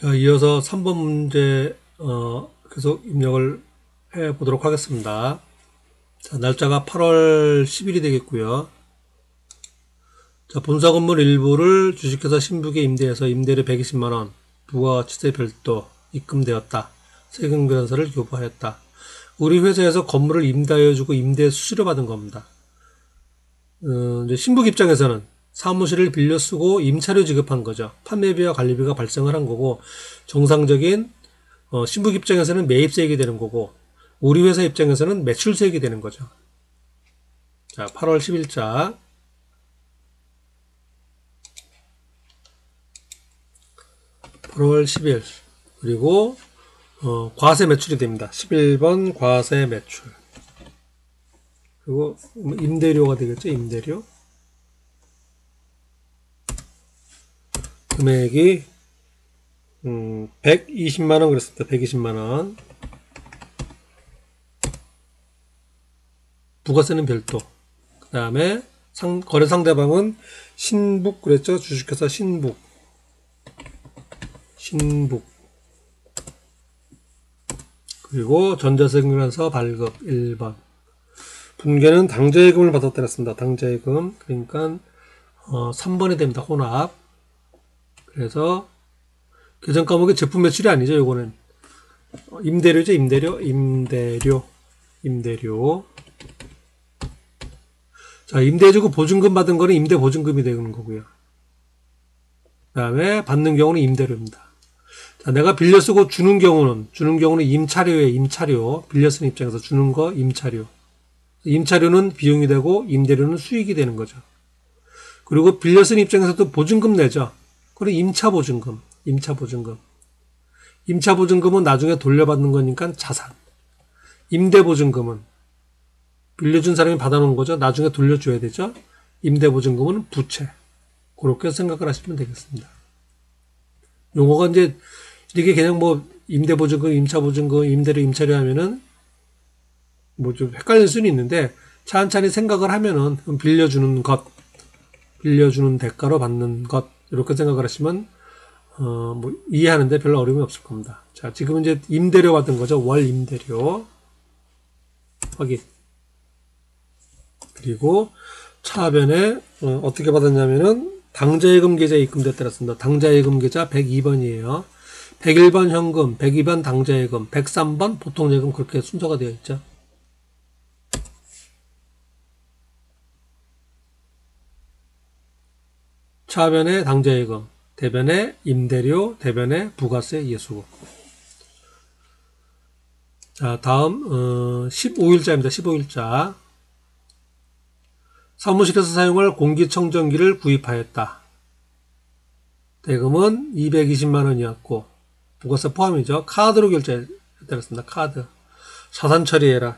자, 이어서 3번 문제 계속 입력을 해 보도록 하겠습니다. 자, 날짜가 8월 10일이 되겠고요. 자, 본사 건물 일부를 주식회사 신북에 임대해서 임대료 120만원, 부가가치세 별도 입금되었다. 세금 계산서를 교부하였다. 우리 회사에서 건물을 임대하여주고 임대 수수료 받은 겁니다. 이제 신북 입장에서는 사무실을 빌려 쓰고 임차료 지급한 거죠. 판매비와 관리비가 발생을 한 거고, 정상적인 신북 입장에서는 매입세액이 되는 거고, 우리 회사 입장에서는 매출세액이 되는 거죠. 자, 8월 10일자 8월 10일 그리고 과세 매출이 됩니다. 11번 과세 매출. 그리고 임대료가 되겠죠. 임대료. 금액이 120만원 그랬습니다. 120만원. 부가세는 별도. 그 다음에 거래 상대방은 신북 그랬죠. 주식회사 신북. 그리고 전자세금계산서 발급 1번. 분계는 당좌예금을 받았다 그랬습니다. 당좌예금. 그러니까 3번이 됩니다. 혼합. 그래서 계정 과목이 제품 매출이 아니죠. 요거는 임대료죠. 임대료. 자, 임대해주고 보증금 받은 거는 임대 보증금이 되는 거고요. 그 다음에 받는 경우는 임대료입니다. 자, 내가 빌려 쓰고 주는 경우는 임차료에 임차료. 빌려 쓰는 입장에서 주는 거 임차료. 임차료는 비용이 되고 임대료는 수익이 되는 거죠. 그리고 빌려 쓰는 입장에서도 보증금 내죠. 그리고 임차보증금. 임차보증금은 나중에 돌려받는 거니까 자산. 임대보증금은 빌려준 사람이 받아놓은 거죠. 나중에 돌려줘야 되죠. 임대보증금은 부채. 그렇게 생각을 하시면 되겠습니다. 용어가 이제 이게 그냥 뭐 임대보증금, 임차보증금, 임대료, 임차료 하면은 뭐 좀 헷갈릴 수는 있는데 찬찬히 생각을 하면은 빌려주는 대가로 받는 것 이렇게 생각을 하시면 뭐 이해하는데 별로 어려움이 없을 겁니다. 자, 지금 이제 임대료 받은 거죠. 월 임대료 확인. 그리고 차변에 어떻게 받았냐면은 당좌예금 계좌에 입금됐다 그랬습니다. 당좌예금 계좌 102번이에요. 101번 현금, 102번 당좌예금, 103번 보통예금 그렇게 순서가 되어 있죠. 차변에 당좌예금, 대변에 임대료, 대변에 부가세 예수금. 자, 다음 15일자입니다. 15일자. 사무실에서 사용할 공기청정기를 구입하였다. 대금은 220만원이었고 부가세 포함이죠. 카드로 결제했다랬습니다. 카드. 자산 처리해라.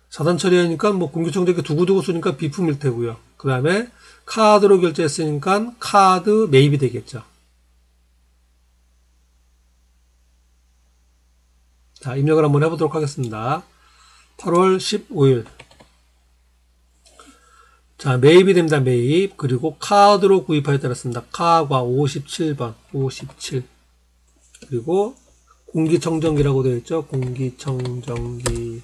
자산 처리하니까 뭐 공기청정기 두고두고 쓰니까 비품일 테고요. 그 다음에 카드로 결제했으니까 카드 매입이 되겠죠. 자, 입력을 한번 해보도록 하겠습니다. 8월 15일. 자, 매입이 됩니다. 매입. 그리고 카드로 구입하였다 그랬습니다. 카과 57번. 57. 그리고 공기청정기라고 되어 있죠. 공기청정기.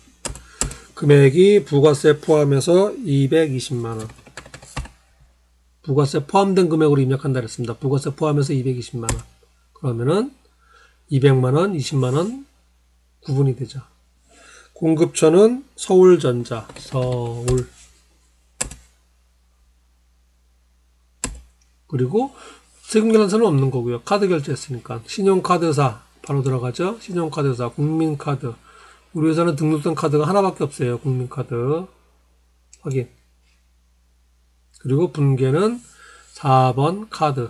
금액이 부가세 포함해서 220만원. 부가세 포함된 금액으로 입력한다 그랬습니다. 부가세 포함해서 220만원. 그러면은 200만원, 20만원 구분이 되죠. 공급처는 서울전자, 서울. 그리고 세금계산서는 없는 거고요. 카드 결제했으니까. 신용카드사 바로 들어가죠. 신용카드사, 국민카드. 우리 회사는 등록된 카드가 하나밖에 없어요. 국민카드. 확인. 그리고 분계는 4번 카드.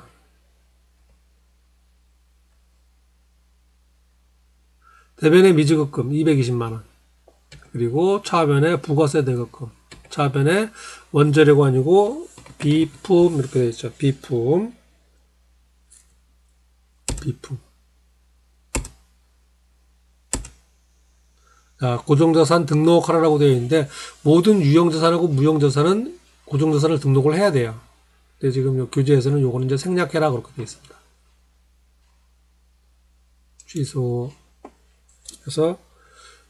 대변의 미지급금 220만원. 그리고 차변의 부가세 대급금. 차변의 원재료가 아니고 비품 이렇게 되어 있죠. 비품. 자, 고정자산 등록하라고 되어 있는데 모든 유형자산하고 무형자산은 고정자산을 등록을 해야 돼요. 근데 지금 교재에서는 요거는 이제 생략해라 그렇게 되어 있습니다. 취소 해서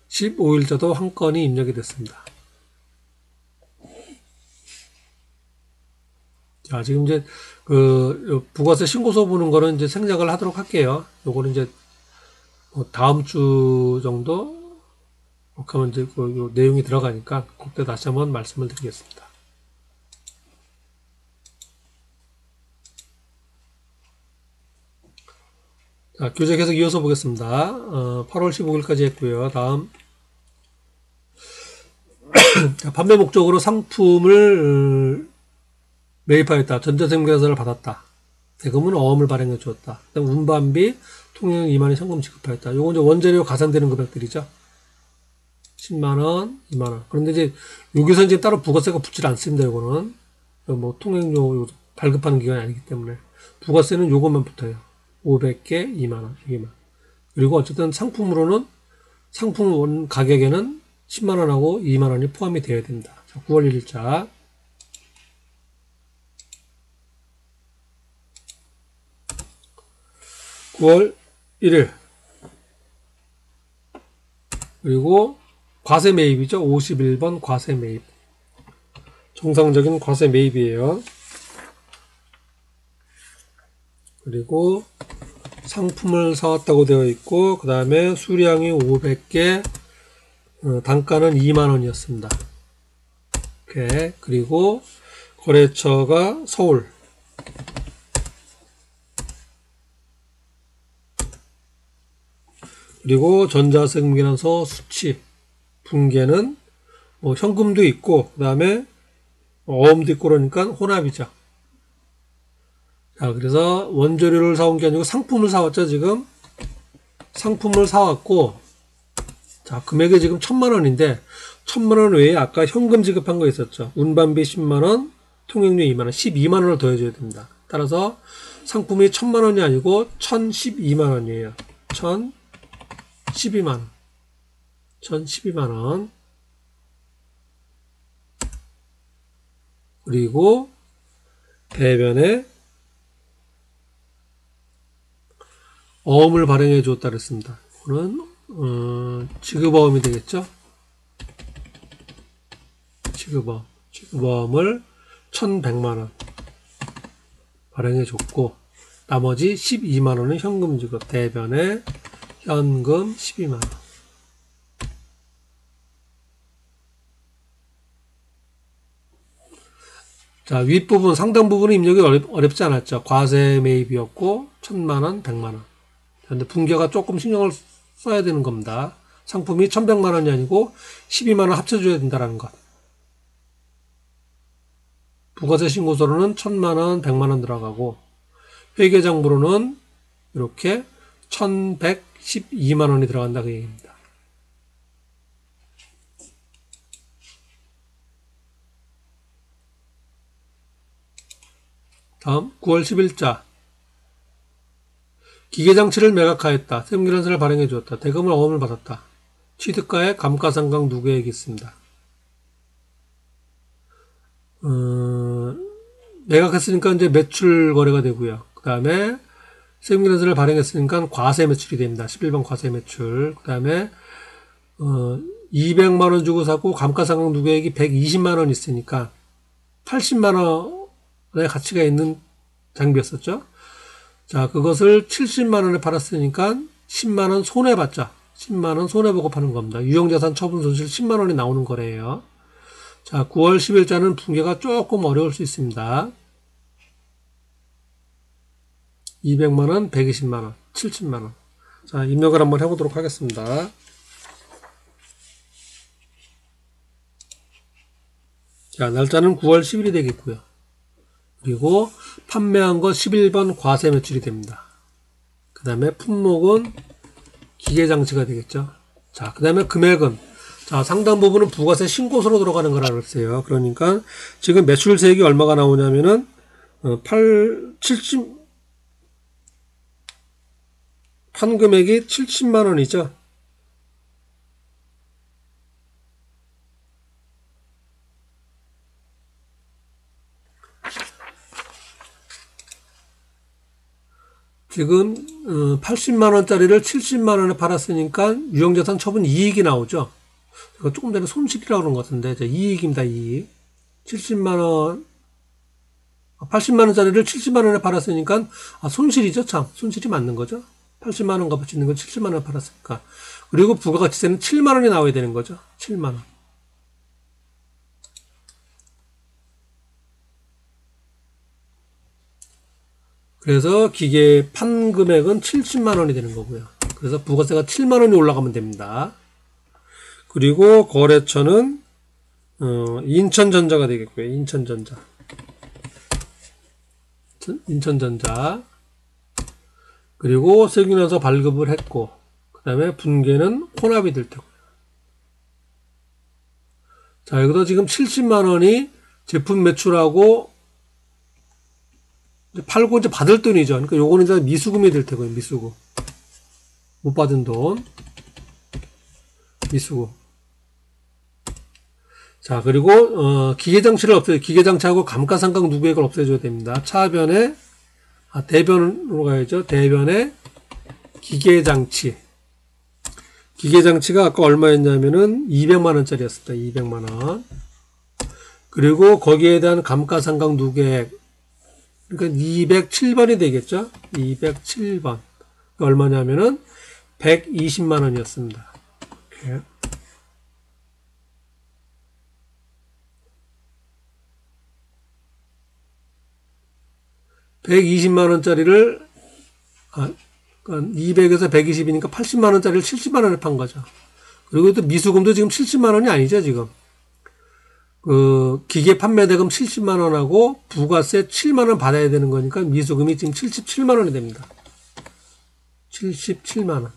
15일자도 한 건이 입력이 됐습니다. 자, 지금 이제 부가세 신고서 보는 거는 이제 생략을 하도록 할게요. 요거는 이제 다음 주 정도 그렇게 하면 이제 요 내용이 들어가니까 그때 다시 한번 말씀을 드리겠습니다. 자, 교재 계속 이어서 보겠습니다. 8월 15일까지 했고요. 다음 자, 판매 목적으로 상품을 매입하였다. 전자세무계산서를 받았다. 대금은 어음을 발행해 주었다. 그다음 운반비, 통행 2만원 현금 지급하였다. 요건 이제 원재료 가산되는 금액들이죠. 10만원, 2만원. 그런데 이제 여기서 이제 따로 부가세가 붙질 않습니다. 요거는 뭐 통행료 발급하는 기간이 아니기 때문에 부가세는 요것만 붙어요. 500개 2만원, 여기만. 그리고 어쨌든 상품으로는 상품 가격에는 10만원하고 2만원이 포함이 되어야 됩니다. 자, 9월 1일자. (9월 1일) 그리고 과세 매입이죠. 51번 과세 매입. 정상적인 과세 매입이에요. 그리고 상품을 사왔다고 되어 있고, 그 다음에 수량이 500개, 단가는 2만원이었습니다. 이렇게. 그리고 거래처가 서울. 그리고 전자세무계산서 수치, 분계는 현금도 있고, 그 다음에 어음도 있고 그러니까 혼합이죠. 자, 그래서 원재료를 사온 게 아니고 상품을 사왔죠, 지금. 상품을 사왔고, 자, 금액이 지금 1000만원인데, 1000만원 외에 아까 현금 지급한 거 있었죠. 운반비 10만원, 통행료 2만원, 12만원을 더해줘야 됩니다. 따라서 상품이 1000만원이 아니고 1012만원이에요. 1012만원. 1012만원. 그리고 대변에 어음을 발행해 주었다 그랬습니다. 이거는 지급어음이 되겠죠. 지급어음을 1100만원 발행해 줬고, 나머지 12만원은 현금 지급. 대변에 현금 12만원. 자, 윗부분 상당 부분은 입력이 어렵지 않았죠. 과세 매입이었고 1000만원 100만원. 근데 분계가 조금 신경을 써야 되는 겁니다. 상품이 1100만원이 아니고 12만원 합쳐줘야 된다는 것. 부가세 신고서로는 1000만원 100만원 들어가고, 회계장부로는 이렇게 1112만원이 들어간다 그 얘기입니다. 다음 9월 10일자. 기계장치를 매각하였다. 세무계산서를 발행해 주었다. 대금을 어음을 받았다. 취득가에 감가상각 누계액이 있습니다. 매각했으니까 이제 매출 거래가 되고요. 그 다음에 세무계산서를 발행했으니까 과세 매출이 됩니다. 11번 과세 매출. 그 다음에 200만원 주고 사고 감가상각 누계액이 120만원 있으니까 80만원의 가치가 있는 장비였었죠. 자, 그것을 70만원에 팔았으니까 10만원 손해봤죠. 10만원 손해보고 파는 겁니다. 유형자산 처분 손실 10만원이 나오는 거래요. 자, 9월 10일자는 분계가 조금 어려울 수 있습니다. 200만원, 120만원, 70만원. 자, 입력을 한번 해보도록 하겠습니다. 자, 날짜는 9월 10일이 되겠고요. 그리고 판매한 거 11번 과세 매출이 됩니다. 그 다음에 품목은 기계장치가 되겠죠. 자, 그 다음에 금액은, 자, 상당 부분은 부가세 신고서로 들어가는 거라 그랬어요. 그러니까 지금 매출세액이 얼마가 나오냐면은 70, 판 금액이 70만원이죠. 지금 80만원짜리를 70만원에 팔았으니까 유형자산 처분 이익이 나오죠. 제가 조금 전에 손실이라고 그런 것 같은데 이익입니다. 이익. 70만원 80만원짜리를 70만원에 팔았으니까 손실이죠. 참 손실이 맞는 거죠. 80만원 값어치 있는 건 70만원에 팔았으니까. 그리고 부가가치세는 7만원이 나와야 되는 거죠. 7만원. 그래서 기계 판 금액은 70만원이 되는 거고요. 그래서 부가세가 7만원이 올라가면 됩니다. 그리고 거래처는 인천전자가 되겠고요. 인천전자. 그리고 세균나서 발급을 했고 그 다음에 분계는 혼합이 될 테고요. 자, 여기도 지금 70만원이 제품 매출하고 팔고 이제 받을 돈이죠. 그러니까 요거는 이제 미수금이 될 테고요. 미수금. 못 받은 돈. 미수금. 자, 그리고 기계장치를 기계장치하고 감가상각 누계액을 없애줘야 됩니다. 차변에 대변으로 가야죠. 대변에 기계장치. 기계장치가 아까 얼마였냐면은 200만원짜리였습니다. 200만원. 그리고 거기에 대한 감가상각 누계액. 그러니까 207번이 되겠죠. 207번. 얼마냐면은 120만원이었습니다. 이렇게. (120만원짜리를) 200에서 120이니까 80만원짜리를 70만원에 판 거죠. 그리고 또 미수금도 지금 70만원이 아니죠. 지금 기계 판매대금 70만원하고 부가세 7만원 받아야 되는 거니까 미수금이 지금 77만원이 됩니다. 77만원.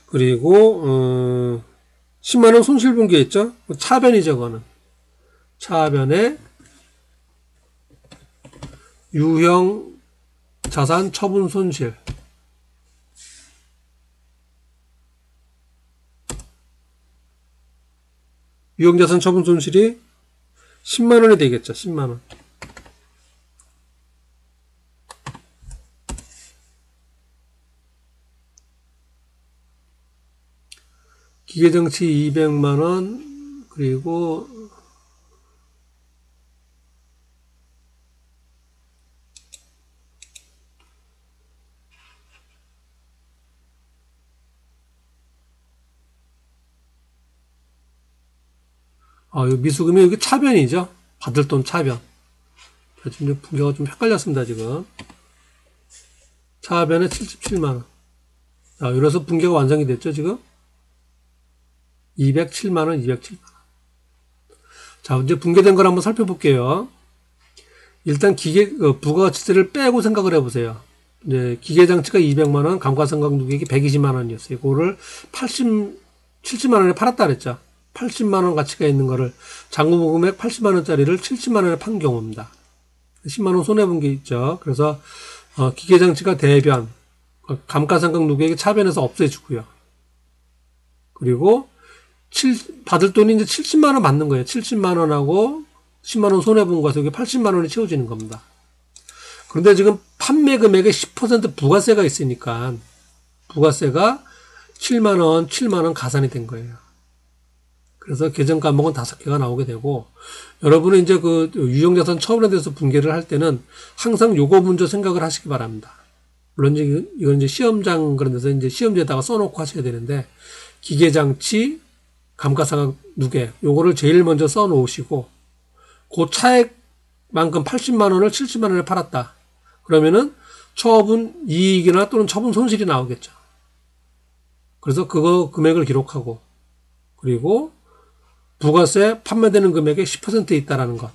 그리고 10만원 손실분기 있죠? 차변이죠. 그거는 차변에 유형 자산 처분 손실. 유형자산 처분 손실이 10만원이 되겠죠. 10만원. 기계장치 200만원. 그리고 이 미수금이 여기 차변이죠. 받을 돈 차변. 지금 분계가 좀 헷갈렸습니다. 지금 차변에 77만원. 자, 이래서 분계가 완성이 됐죠. 지금 207만원 207만원. 자, 이제 분계된 걸 한번 살펴볼게요. 일단 부가가치세를 빼고 생각을 해보세요. 이제 기계장치가 200만원, 감가상각 누계액이 120만원이었어요. 그거를 70만원에 팔았다 그랬죠. 80만원 가치가 있는 거를 잔고부 금액 80만원짜리를 70만원에 판 경우입니다. 10만원 손해본 게 있죠. 그래서 기계장치가 대변, 감가상각 누계액이 차변에서 없애주고요. 그리고 받을 돈이 이제 70만원 받는 거예요. 70만원하고 10만원 손해본 거에서 여기 80만원이 채워지는 겁니다. 그런데 지금 판매 금액의 10% 부가세가 있으니까 부가세가 7만원 가산이 된 거예요. 그래서 계정 과목은 5개가 나오게 되고, 여러분은 이제 유형자산 처분에 대해서 분계를 할 때는 항상 요거 먼저 생각을 하시기 바랍니다. 물론 이건 이제 시험장 그런 데서 이제 시험지에다가 써놓고 하셔야 되는데, 기계장치, 감가상각 누계, 요거를 제일 먼저 써놓으시고, 그 차액만큼 80만원을 70만원에 팔았다. 그러면은 처분 이익이나 또는 처분 손실이 나오겠죠. 그래서 그거 금액을 기록하고, 그리고 부가세 판매되는 금액의 10% 있다라는 것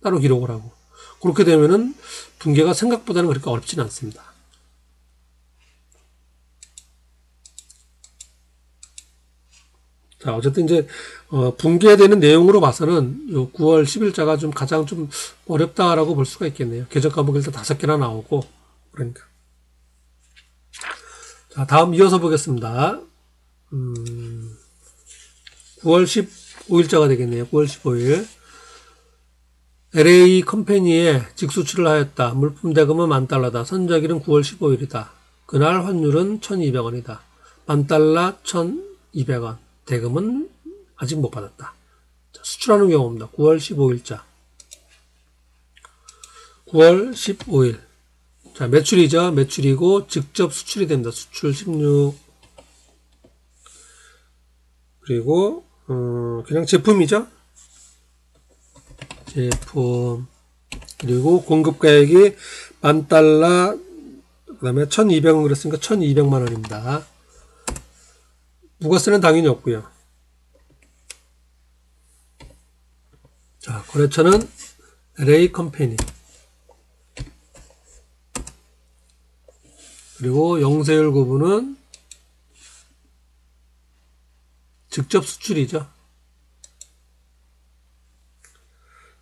따로 기록을 하고, 그렇게 되면은 분계가 생각보다는 그렇게 어렵지는 않습니다. 자, 어쨌든 이제 분계되는 내용으로 봐서는 요 9월 10일자가 좀 가장 좀 어렵다라고 볼 수가 있겠네요. 계정 과목이 일단 5개나 나오고, 그러니까. 자, 다음 이어서 보겠습니다. 9월 5일자가 되겠네요. 9월 15일. LA 컴퍼니에 직수출을 하였다. 물품 대금은 $10,000다. 선적일은 9월 15일이다. 그날 환율은 1,200원이다. $10,000, 1,200원. 대금은 아직 못 받았다. 자, 수출하는 경우입니다. 9월 15일자. 9월 15일. 자, 매출이죠. 매출이고 직접 수출이 됩니다. 수출 16. 그리고 그냥 제품이죠. 제품. 그리고 공급가액이 $10,000, 그 다음에 1,200원 그랬으니까 1,200만 원입니다. 부가세는 당연히 없고요. 자, 거래처는 LA 컴퍼니. 그리고 영세율 구분은 직접 수출이죠.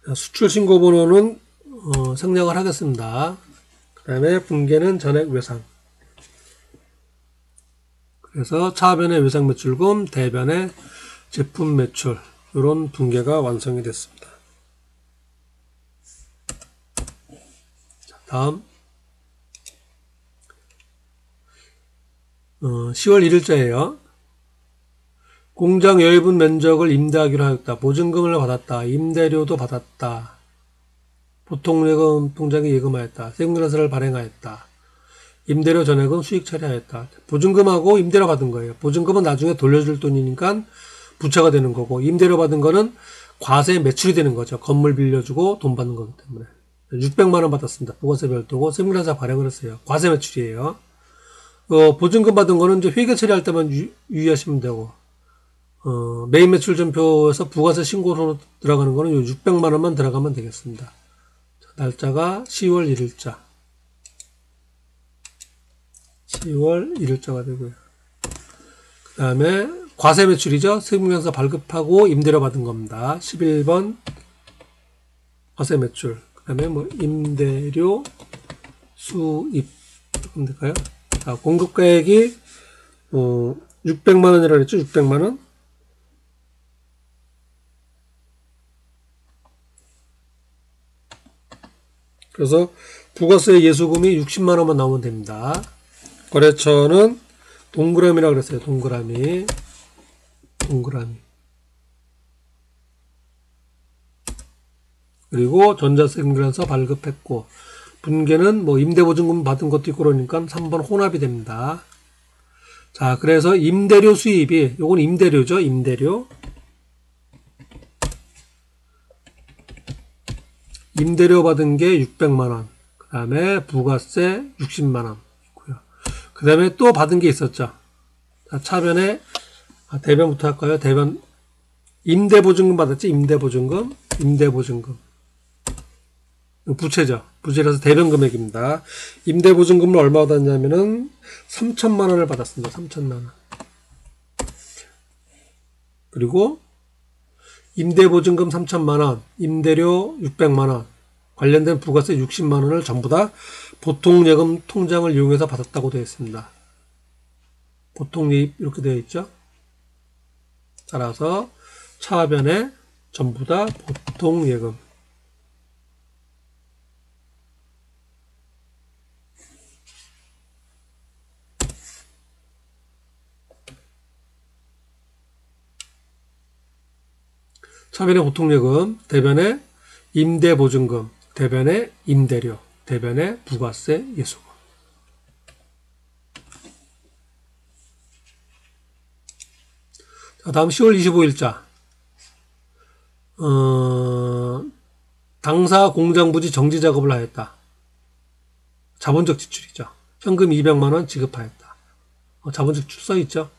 자, 수출 신고 번호는 생략을 하겠습니다. 그 다음에 분계는 전액 외상. 그래서 차변의 외상 매출금, 대변의 제품 매출, 이런 분계가 완성이 됐습니다. 자, 다음 10월 1일자예요. 공장 여유분 면적을 임대하기로 하였다. 보증금을 받았다. 임대료도 받았다. 보통예금 통장에 예금하였다. 세금계산서를 발행하였다. 임대료 전액은 수익 처리하였다. 보증금하고 임대료 받은 거예요. 보증금은 나중에 돌려줄 돈이니까 부채가 되는 거고, 임대료 받은 거는 과세 매출이 되는 거죠. 건물 빌려주고 돈 받는 거기 때문에. 600만 원 받았습니다. 부가세 별도고 세금계산서 발행을 했어요. 과세 매출이에요. 보증금 받은 거는 이제 회계 처리할 때만 유의하시면 되고, 매입 매출 전표에서 부가세 신고로 들어가는 거는 요 600만 원만 들어가면 되겠습니다. 자, 날짜가 10월 1일자. 10월 1일자가 되고요. 그 다음에 과세 매출이죠. 세금계산서 발급하고 임대료 받은 겁니다. 11번 과세 매출. 그 다음에 뭐 임대료 수입. 조금 될까요? 자, 공급가액이 600만 원이라고 했죠. 600만 원. 그래서 부가세 예수금이 60만 원만 나오면 됩니다. 거래처는 동그라미라고 그랬어요. 동그라미. 그리고 전자세금계산서 발급했고, 분계는 뭐 임대보증금 받은 것도 있고 그러니까 3번 혼합이 됩니다. 자, 그래서 임대료 수입이, 요건 임대료죠. 임대료. 임대료 받은 게 600만원. 그 다음에 부가세 60만원 있고요. 그 다음에 또 받은 게 있었죠. 자, 차변에, 대변부터 할까요? 대변, 임대보증금 받았지? 임대보증금. 부채죠. 부채라서 대변 금액입니다. 임대보증금을 얼마 받았냐면은 3천만 원을 받았습니다. 3천만 원. 그리고 임대보증금 3천만 원, 임대료 600만 원, 관련된 부가세 60만 원을 전부 다 보통예금 통장을 이용해서 받았다고 되어 있습니다. 보통예입 이렇게 되어 있죠. 따라서 차변에 전부 다 보통예금. 차변의 보통예금, 대변의 임대보증금, 대변의 임대료, 대변의 부가세 예수금. 자, 다음 10월 25일자. 당사 공장부지 정지작업을 하였다. 자본적 지출이죠. 현금 200만 원 지급하였다. 자본적 지출 써있죠.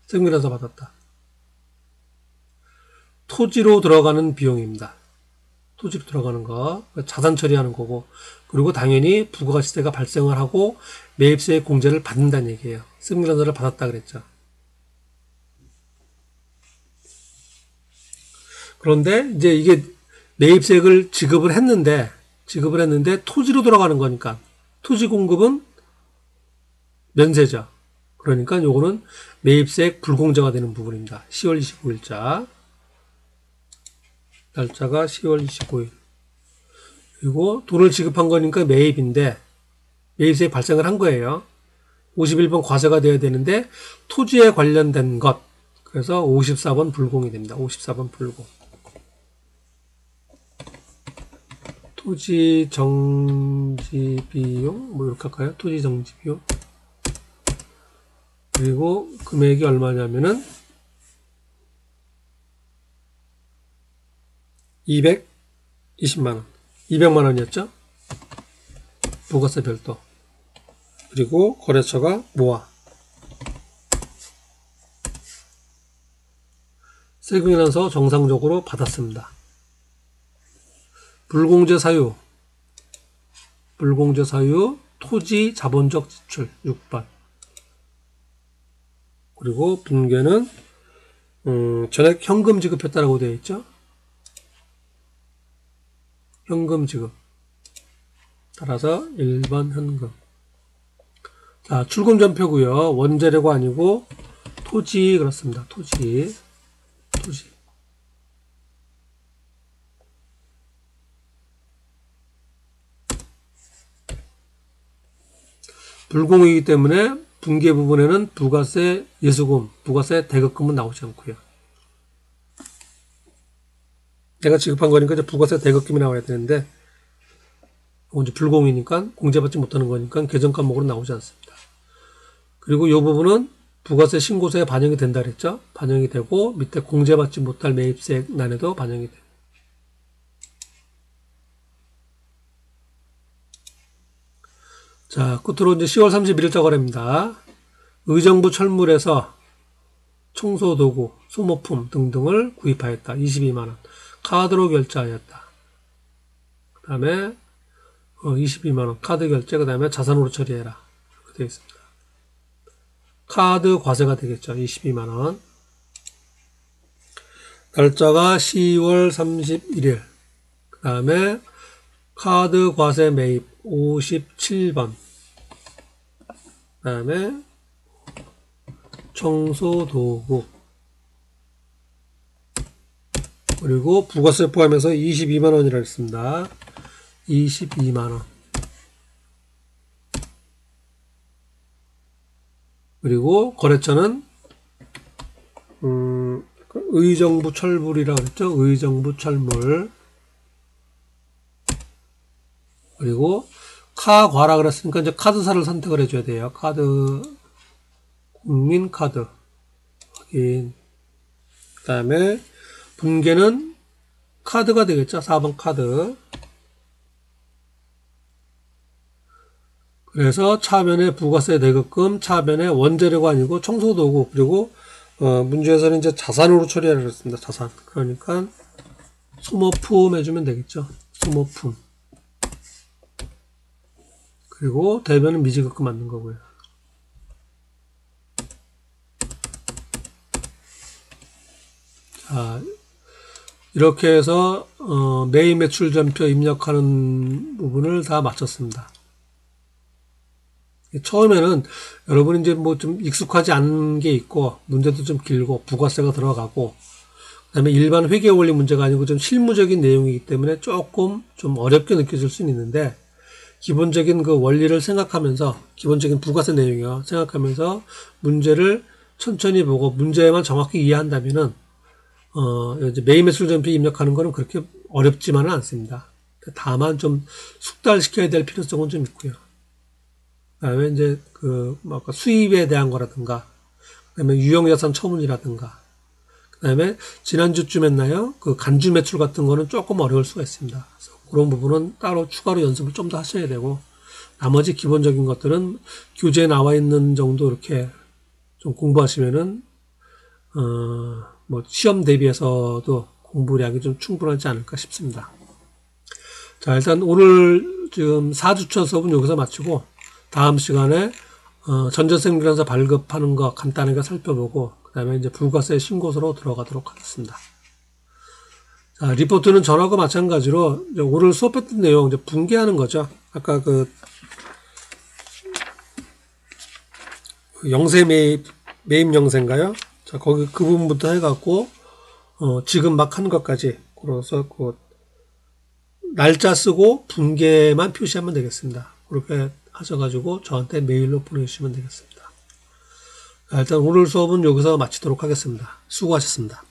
세금계산서 받았다. 토지로 들어가는 비용입니다. 토지로 들어가는 거, 자산 처리하는 거고, 그리고 당연히 부가시세가 발생을 하고 매입세 공제를 받는다는 얘기예요. 세금계산서를 받았다 그랬죠. 그런데 이제 이게 매입세액을 지급을 했는데 토지로 들어가는 거니까 토지 공급은 면세죠. 그러니까 요거는 매입세액 불공제가 되는 부분입니다. 10월 25일자. 날짜가 10월 25일. 그리고 돈을 지급한 거니까 매입인데 매입세 발생을 한 거예요. 51번 과세가 돼야 되는데 토지에 관련된 것. 그래서 54번 불공이 됩니다. 54번 불공. 토지 정지 비용 뭐 이렇게 할까요? 토지 정지 비용. 그리고 금액이 얼마냐면은 220만원. 200만원이었죠? 부가세 별도. 그리고 거래처가 모아. 세금이라서 정상적으로 받았습니다. 불공제 사유. 불공제 사유, 토지 자본적 지출 6번. 그리고 분괴는 전액 현금 지급했다라고 되어 있죠. 현금 지급. 따라서 1번 현금. 자, 출금 전표고요. 원재료가 아니고 토지 그렇습니다. 토지. 불공이기 때문에 분계 부분에는 부가세 예수금, 부가세 대급금은 나오지 않고요. 내가 지급한 거니까 이제 부가세 대급금이 나와야 되는데 이제 불공이니까 공제받지 못하는 거니까 계정 과목으로 나오지 않습니다. 그리고 이 부분은 부가세 신고서에 반영이 된다 그랬죠. 반영이 되고 밑에 공제받지 못할 매입세난에도 반영이 돼요. 자, 끝으로 이제 10월 31일자 거래입니다. 의정부 철물에서 청소도구, 소모품 등등을 구입하였다. 22만원. 카드로 결제하였다. 그 다음에 22만원 카드 결제, 그 다음에 자산으로 처리해라. 이렇게 되어 있습니다. 카드 과세가 되겠죠. 22만원. 날짜가 10월 31일. 그 다음에 카드 과세 매입 57번. 그 다음에 청소도구. 그리고 부가세 포함해서 22만원이라 했습니다. 22만원. 그리고 거래처는 의정부 철물이라고 했죠. 의정부 철물. 그리고 카과라 그랬으니까 이제 카드사를 선택을 해줘야 돼요. 카드, 국민카드 확인. 그 다음에 분계는 카드가 되겠죠. 4번 카드. 그래서 차변에 부가세 대급금, 차변에 원재료가 아니고 청소도구, 그리고 문제에서는 이제 자산으로 처리하라고 했습니다. 자산. 그러니까 소모품 해주면 되겠죠. 소모품. 그리고 대변은 미지급금 맞는 거고요. 자, 이렇게 해서 매입 매출 전표 입력하는 부분을 다 마쳤습니다. 처음에는 여러분이 이제 뭐 좀 익숙하지 않은 게 있고 문제도 좀 길고 부가세가 들어가고 그다음에 일반 회계 원리 문제가 아니고 좀 실무적인 내용이기 때문에 조금 좀 어렵게 느껴질 수는 있는데 기본적인 그 원리를 생각하면서 기본적인 부가세 내용이요 생각하면서 문제를 천천히 보고 문제만 정확히 이해한다면은 이제 매입 매출 전표 입력하는 거는 그렇게 어렵지만은 않습니다. 다만 좀 숙달시켜야 될 필요성은 좀 있고요. 그다음에 이제 아까 수입에 대한 거라든가, 그다음에 유형자산 처분이라든가, 그다음에 지난주쯤 했나요? 그 간주 매출 같은 거는 조금 어려울 수가 있습니다. 그래서 그런 부분은 따로 추가로 연습을 좀 더 하셔야 되고, 나머지 기본적인 것들은 교재에 나와 있는 정도 이렇게 좀 공부하시면은 뭐 시험 대비해서도 공부량이 좀 충분하지 않을까 싶습니다. 자, 일단 오늘 지금 4주차 수업은 여기서 마치고 다음 시간에 전자세금계산서 발급하는 거 간단하게 살펴보고 그 다음에 이제 부가세 신고서로 들어가도록 하겠습니다. 자, 리포트는 전하고 마찬가지로 이제 오늘 수업했던 내용 이제 분개하는 거죠. 아까 그 영세 매입 영세인가요? 자, 거기 그 부분부터 해갖고 지금 막 하는 것까지 그래서 그 날짜 쓰고 분계만 표시하면 되겠습니다. 그렇게 하셔가지고 저한테 메일로 보내주시면 되겠습니다. 일단 오늘 수업은 여기서 마치도록 하겠습니다. 수고하셨습니다.